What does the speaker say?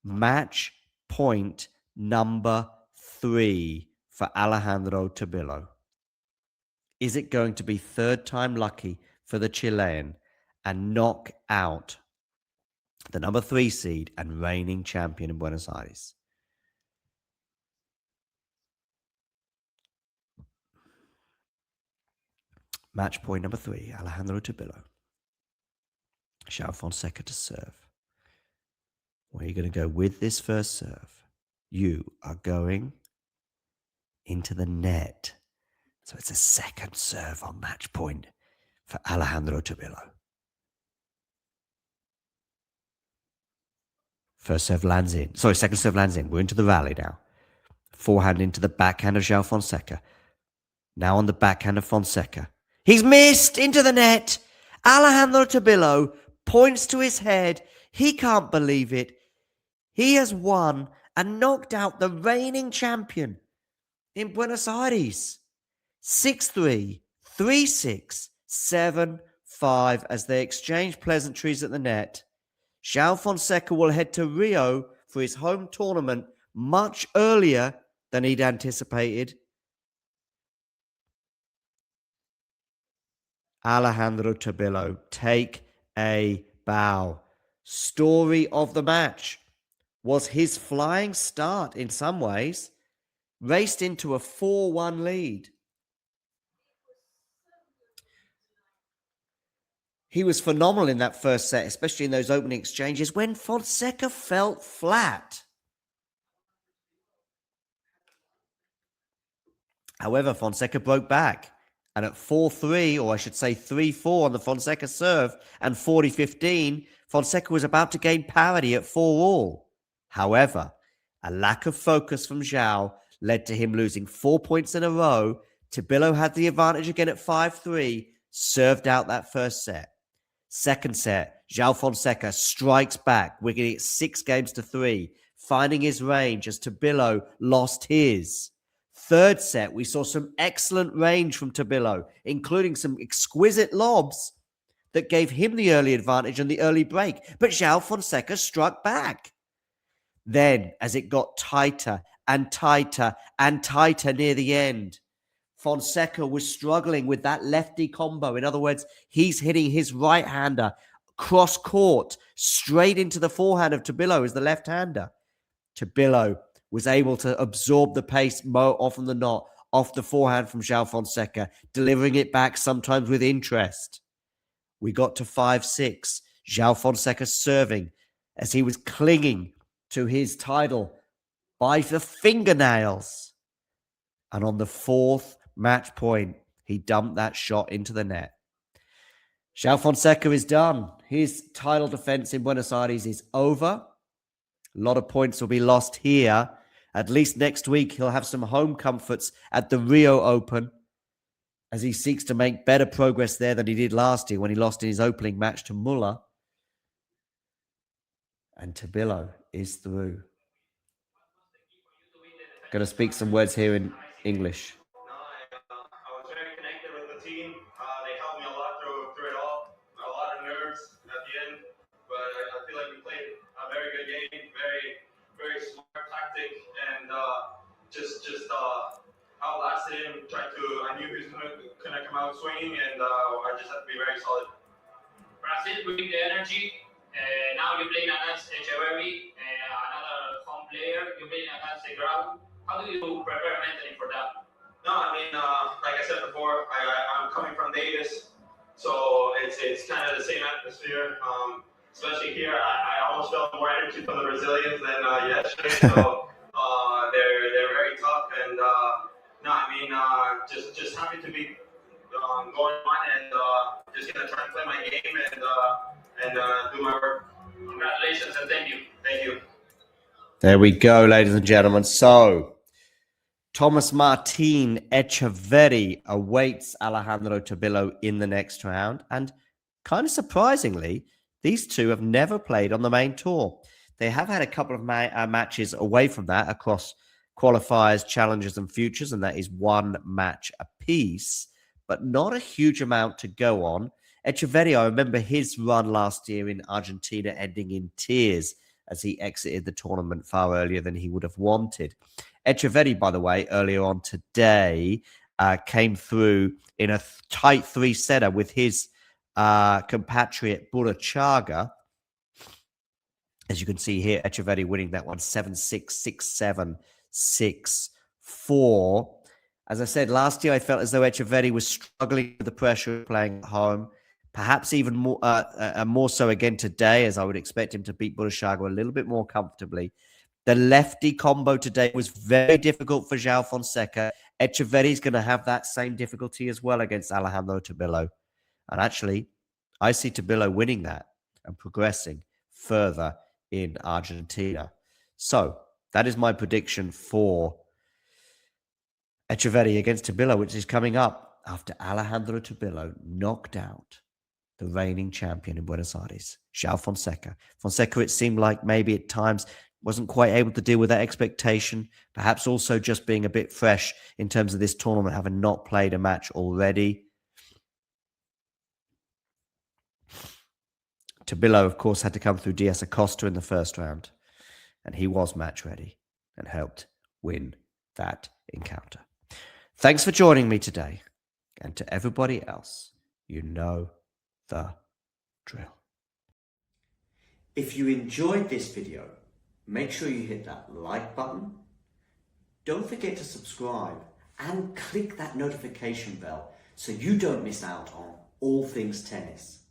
Match point number 3 for Alejandro Tabilo. Is it going to be third time lucky for the Chilean and knock out the number 3 seed and reigning champion in Buenos Aires? Match point number 3, Alejandro Tabilo. João Fonseca to serve. Where are you going to go with this first serve? You are going into the net. So it's a second serve on match point for Alejandro Tabilo. First serve lands in. Sorry, second serve lands in. We're into the rally now. Forehand into the backhand of João Fonseca. Now on the backhand of Fonseca. He's missed into the net. Alejandro Tabilo points to his head. He can't believe it. He has won and knocked out the reigning champion in Buenos Aires. 6-3, 3-6, 7-5 as they exchange pleasantries at the net. João Fonseca will head to Rio for his home tournament much earlier than he'd anticipated. Alejandro Tabilo, take a bow. Story of the match was his flying start in some ways. Raced into a 4-1 lead. He was phenomenal in that first set, especially in those opening exchanges when Fonseca felt flat. However, Fonseca broke back. And at 4-3, or I should say 3-4 on the Fonseca serve and 40-15, Fonseca was about to gain parity at 4-all. However, a lack of focus from João led to him losing 4 points in a row. Tabilo had the advantage again at 5-3, served out that first set. Second set, João Fonseca strikes back, winning it 6-3, finding his range as Tabilo lost his. Third set, we saw some excellent range from Tabilo, including some exquisite lobs that gave him the early advantage and the early break. But João Fonseca struck back. Then, as it got tighter and tighter and tighter near the end, Fonseca was struggling with that lefty combo. In other words, he's hitting his right-hander cross-court straight into the forehand of Tabilo as the left-hander. Tabilo was able to absorb the pace more often than not off the forehand from João Fonseca, delivering it back sometimes with interest. We got to 5-6. João Fonseca serving as he was clinging to his title by the fingernails. And on the fourth match point, he dumped that shot into the net. João Fonseca is done. His title defense in Buenos Aires is over. A lot of points will be lost here. At least next week, he'll have some home comforts at the Rio Open as he seeks to make better progress there than he did last year when he lost in his opening match to Muller. And Tabilo is through. Going to speak some words here in English. I was very connected with the team. They helped me a lot through it all. A lot of nerves at the end, but I feel like we played a very good game, very smart tactic, and just outlasted him. I knew he was gonna come out swinging, and I just had to be very solid. Brazil bring the energy. Now you're playing against Echeverry, another home player. You're playing against the ground. How do you prepare mentally for that? No, I mean, like I said before, I'm coming from Davis, so it's kind of the same atmosphere. Especially here, I almost felt more energy from the Brazilians than yesterday. So they're very tough, and no, I mean, just happy to be going on and just gonna try and play my game and do my work. Congratulations and thank you. Thank you. There we go, ladies and gentlemen. So, Thomas Martin Echeverry awaits Alejandro Tabilo in the next round. And kind of surprisingly, these two have never played on the main tour. They have had a couple of matches away from that across qualifiers, challengers, and futures, and that is one match apiece, but not a huge amount to go on. Echeverry, I remember his run last year in Argentina ending in tears as he exited the tournament far earlier than he would have wanted. Echeverri, by the way, earlier on today, came through in a tight three-setter with his compatriot Burachaga. As you can see here, Echeverri winning that one 7-6, 6-7, 6-4. As I said, last year I felt as though Echeverri was struggling with the pressure of playing at home. Perhaps even more so again today, as I would expect him to beat Burachaga a little bit more comfortably. The lefty combo today was very difficult for João Fonseca. Echeverri is going to have that same difficulty as well against Alejandro Tabilo. And actually, I see Tabilo winning that and progressing further in Argentina. So that is my prediction for Echeverri against Tabilo, which is coming up after Alejandro Tabilo knocked out the reigning champion in Buenos Aires, João Fonseca. Fonseca, it seemed like maybe at times wasn't quite able to deal with that expectation, perhaps also just being a bit fresh in terms of this tournament, having not played a match already. Tabilo, of course, had to come through Diaz Acosta in the first round, and he was match ready and helped win that encounter. Thanks for joining me today, and to everybody else, you know the drill. If you enjoyed this video, make sure you hit that like button. Don't forget to subscribe and click that notification bell so you don't miss out on all things tennis.